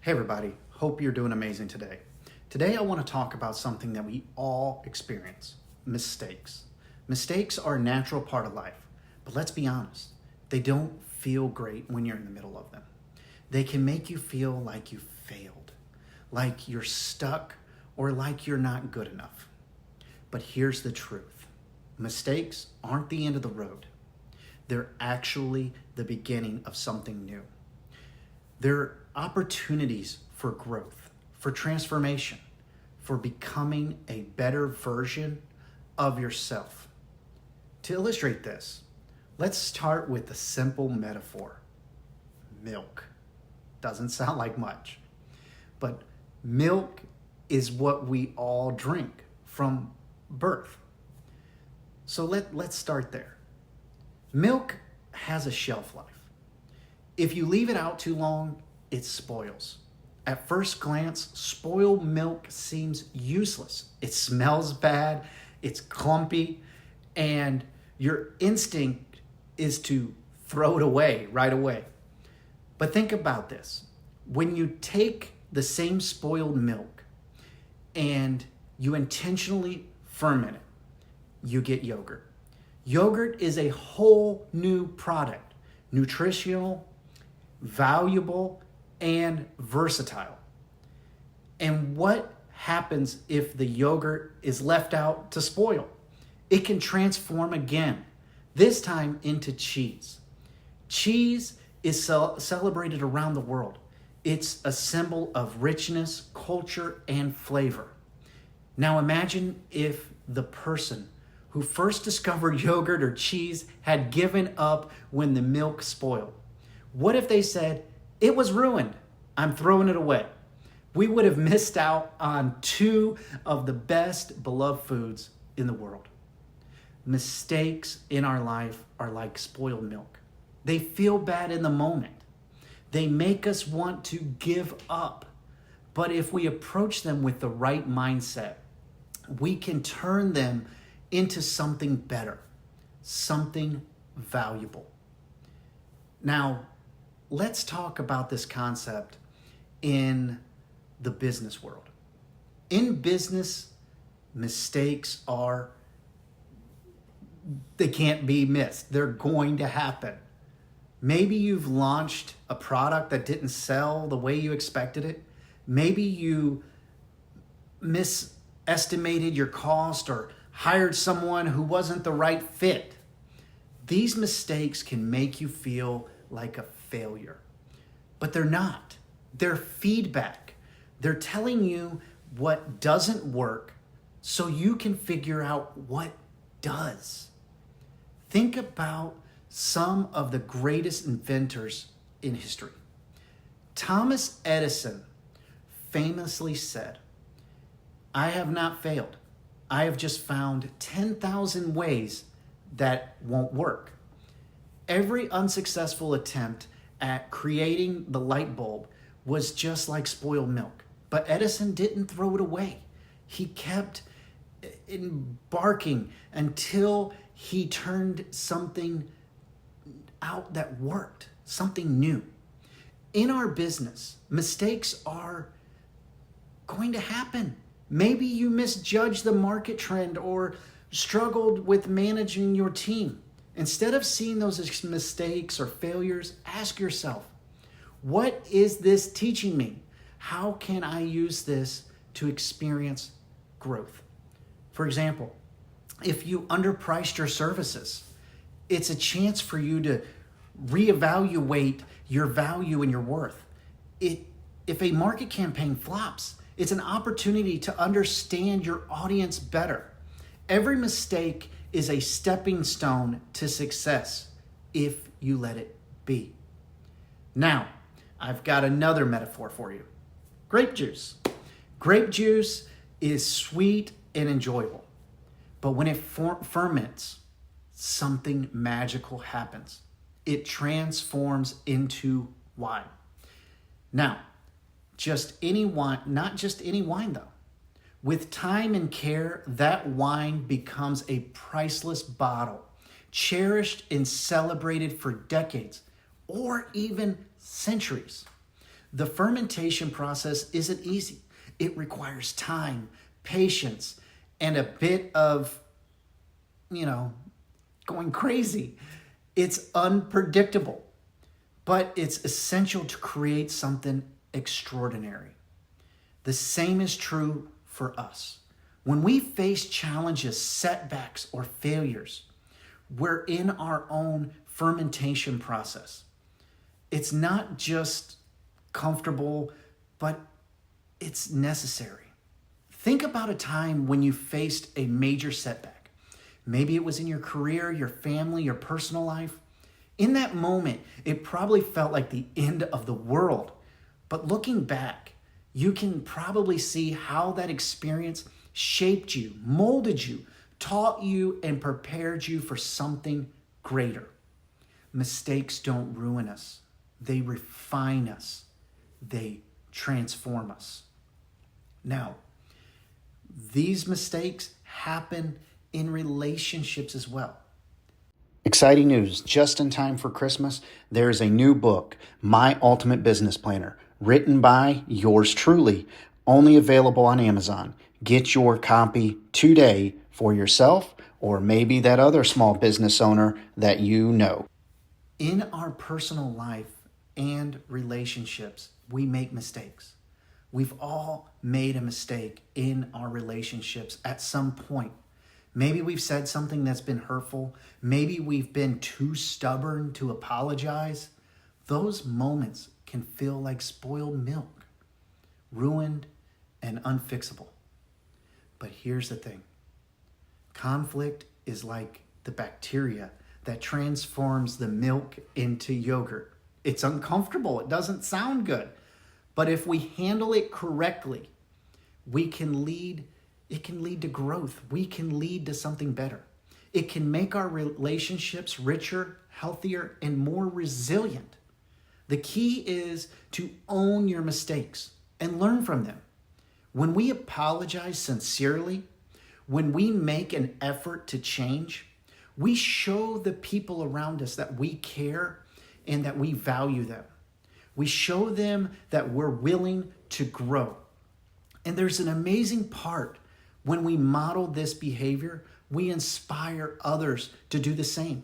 Hey everybody, hope you're doing amazing today. Today I want to talk about something that we all experience, mistakes. Mistakes are a natural part of life, but let's be honest, they don't feel great when you're in the middle of them. They can make you feel like you failed, like you're stuck, or like you're not good enough. But here's the truth. Mistakes aren't the end of the road. They're actually the beginning of something new. They're opportunities for growth, for transformation, for becoming a better version of yourself. To illustrate this, let's start with a simple metaphor. Milk. Doesn't sound like much, but milk is what we all drink from birth. So let's start there. Milk has a shelf life. If you leave it out too long, it spoils. At first glance, spoiled milk seems useless. It smells bad, it's clumpy, and your instinct is to throw it away right away. But think about this. When you take the same spoiled milk and you intentionally ferment it, you get yogurt. Yogurt is a whole new product, nutritional, valuable, and versatile. And what happens if the yogurt is left out to spoil? It can transform again, this time into cheese. Cheese is celebrated around the world. It's a symbol of richness, culture, and flavor. Now imagine if the person who first discovered yogurt or cheese had given up when the milk spoiled. What if they said, "It was ruined, I'm throwing it away"? We would have missed out on two of the best beloved foods in the world. Mistakes in our life are like spoiled milk. They feel bad in the moment. They make us want to give up. But if we approach them with the right mindset, we can turn them into something better, something valuable. Now, let's talk about this concept in the business world. In business, mistakes they can't be missed. They're going to happen. Maybe you've launched a product that didn't sell the way you expected it. Maybe you misestimated your cost or hired someone who wasn't the right fit. These mistakes can make you feel like a failure, but they're not. They're feedback. They're telling you what doesn't work so you can figure out what does. Think about some of the greatest inventors in history. Thomas Edison famously said, "I have not failed. I have just found 10,000 ways that won't work." Every unsuccessful attempt at creating the light bulb was just like spoiled milk. But Edison didn't throw it away. He kept embarking until he turned something out that worked, something new. In our business, mistakes are going to happen. Maybe you misjudged the market trend or struggled with managing your team. Instead of seeing those as mistakes or failures, ask yourself, what is this teaching me? How can I use this to experience growth? For example, if you underpriced your services, it's a chance for you to reevaluate your value and your worth. If a market campaign flops, it's an opportunity to understand your audience better. Every mistake is a stepping stone to success if you let it be. Now, I've got another metaphor for you. Grape juice. Grape juice is sweet and enjoyable, but when it ferments, something magical happens. It transforms into wine. Now, just any wine, not just any wine though. With time and care, that wine becomes a priceless bottle, cherished and celebrated for decades or even centuries. The fermentation process isn't easy. It requires time, patience, and a bit of, going crazy. It's unpredictable, but it's essential to create something extraordinary. The same is true for us. When we face challenges, setbacks, or failures, we're in our own fermentation process. It's not just comfortable, but it's necessary. Think about a time when you faced a major setback. Maybe it was in your career, your family, your personal life. In that moment, it probably felt like the end of the world. But looking back, you can probably see how that experience shaped you, molded you, taught you, and prepared you for something greater. Mistakes don't ruin us. They refine us. They transform us. Now, these mistakes happen in relationships as well. Exciting news, just in time for Christmas, there's a new book, My Ultimate Business Planner, written by yours truly, only available on Amazon. Get your copy today for yourself or maybe that other small business owner that you know. In our personal life and relationships, we make mistakes. We've all made a mistake in our relationships at some point. Maybe we've said something that's been hurtful. Maybe we've been too stubborn to apologize. Those moments can feel like spoiled milk, ruined and unfixable. But here's the thing. Conflict is like the bacteria that transforms the milk into yogurt. It's uncomfortable. It doesn't sound good. But if we handle it correctly, it can lead to growth. We can lead to something better. It can make our relationships richer, healthier, and more resilient. The key is to own your mistakes and learn from them. When we apologize sincerely, when we make an effort to change, we show the people around us that we care and that we value them. We show them that we're willing to grow. And there's an amazing part when we model this behavior, we inspire others to do the same.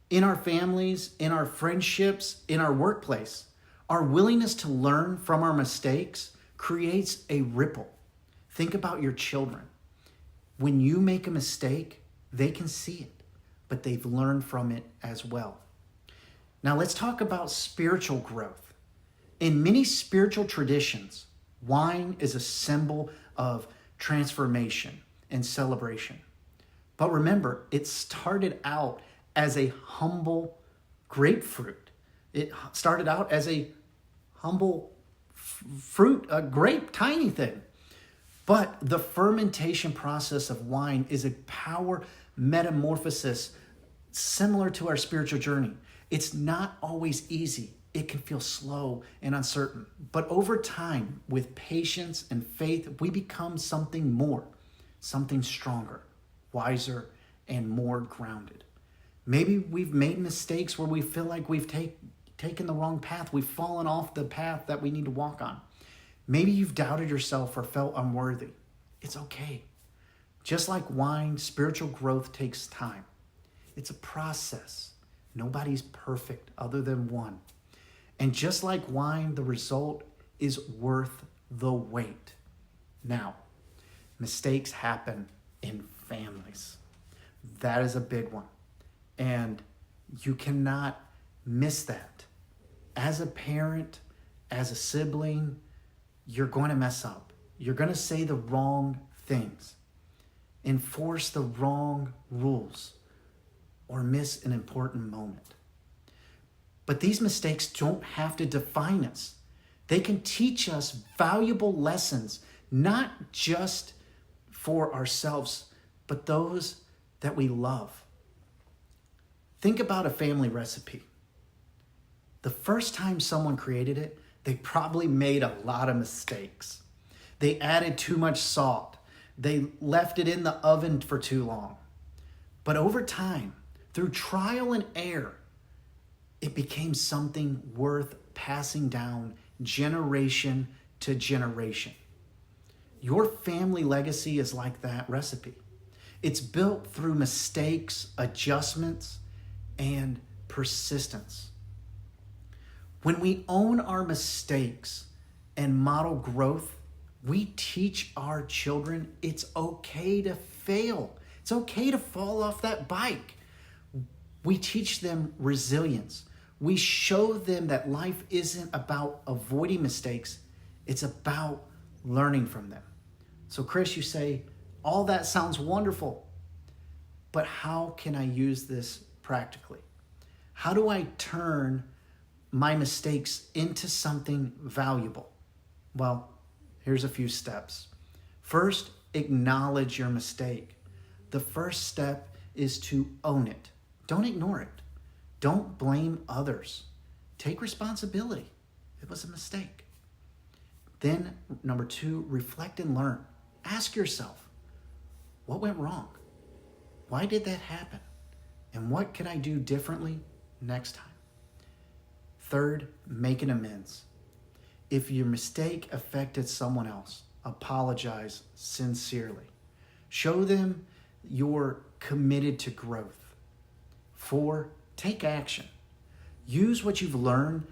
In our families, in our friendships, in our workplace, our willingness to learn from our mistakes creates a ripple. Think about your children. When you make a mistake, they can see it, but they've learned from it as well. Now let's talk about spiritual growth. In many spiritual traditions, wine is a symbol of transformation and celebration. But remember, it started out as a humble grapefruit. It started out as a humble fruit, a grape, tiny thing. But the fermentation process of wine is a power metamorphosis similar to our spiritual journey. It's not always easy. It can feel slow and uncertain. But over time, with patience and faith, we become something more, something stronger, wiser, and more grounded. Maybe we've made mistakes where we feel like we've taken the wrong path. We've fallen off the path that we need to walk on. Maybe you've doubted yourself or felt unworthy. It's okay. Just like wine, spiritual growth takes time. It's a process. Nobody's perfect other than one. And just like wine, the result is worth the wait. Now, mistakes happen in families. That is a big one. And you cannot miss that. As a parent, as a sibling, you're going to mess up. You're going to say the wrong things, enforce the wrong rules, or miss an important moment. But these mistakes don't have to define us. They can teach us valuable lessons, not just for ourselves, but those that we love. Think about a family recipe. The first time someone created it, they probably made a lot of mistakes. They added too much salt. They left it in the oven for too long. But over time, through trial and error, it became something worth passing down generation to generation. Your family legacy is like that recipe. It's built through mistakes, adjustments, and persistence. When we own our mistakes and model growth, we teach our children it's okay to fail. It's okay to fall off that bike. We teach them resilience. We show them that life isn't about avoiding mistakes, it's about learning from them. So, Chris, you say, all that sounds wonderful, but how can I use this practically? How do I turn my mistakes into something valuable? Well, here's a few steps. First, acknowledge your mistake. The first step is to own it. Don't ignore it. Don't blame others. Take responsibility. It was a mistake. Then, number 2, reflect and learn. Ask yourself, what went wrong? Why did that happen? And what can I do differently next time? Third, make an amends. If your mistake affected someone else, apologize sincerely. Show them you're committed to growth. 4, take action. Use what you've learned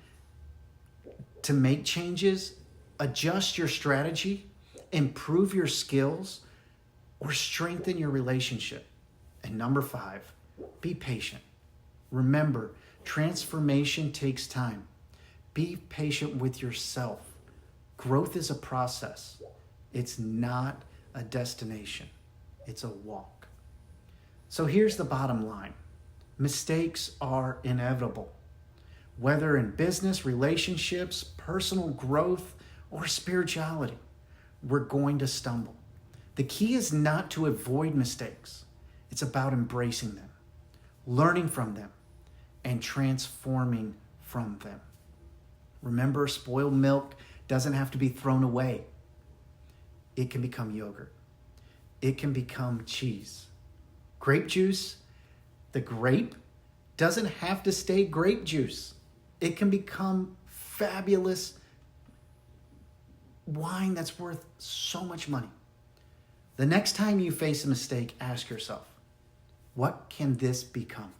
to make changes, adjust your strategy, improve your skills, or strengthen your relationship. And number 5, be patient. Remember, transformation takes time. Be patient with yourself. Growth is a process. It's not a destination. It's a walk. So here's the bottom line. Mistakes are inevitable. Whether in business, relationships, personal growth, or spirituality, we're going to stumble. The key is not to avoid mistakes. It's about embracing them, learning from them, and transforming from them. Remember, spoiled milk doesn't have to be thrown away. It can become yogurt. It can become cheese. Grape juice, the grape doesn't have to stay grape juice. It can become fabulous wine that's worth so much money. The next time you face a mistake, ask yourself, what can this become?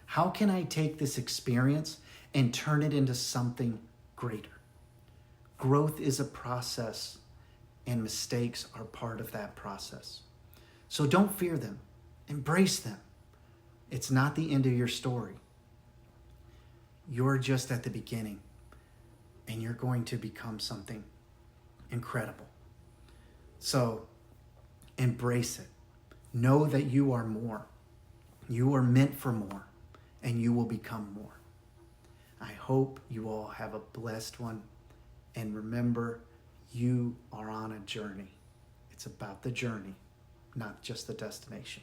How can I take this experience and turn it into something greater? Growth is a process, and mistakes are part of that process. So don't fear them. Embrace them. It's not the end of your story. You're just at the beginning, and you're going to become something incredible. So embrace it. Know that you are more. You are meant for more, and you will become more. I hope you all have a blessed one. And remember, you are on a journey. It's about the journey, not just the destination.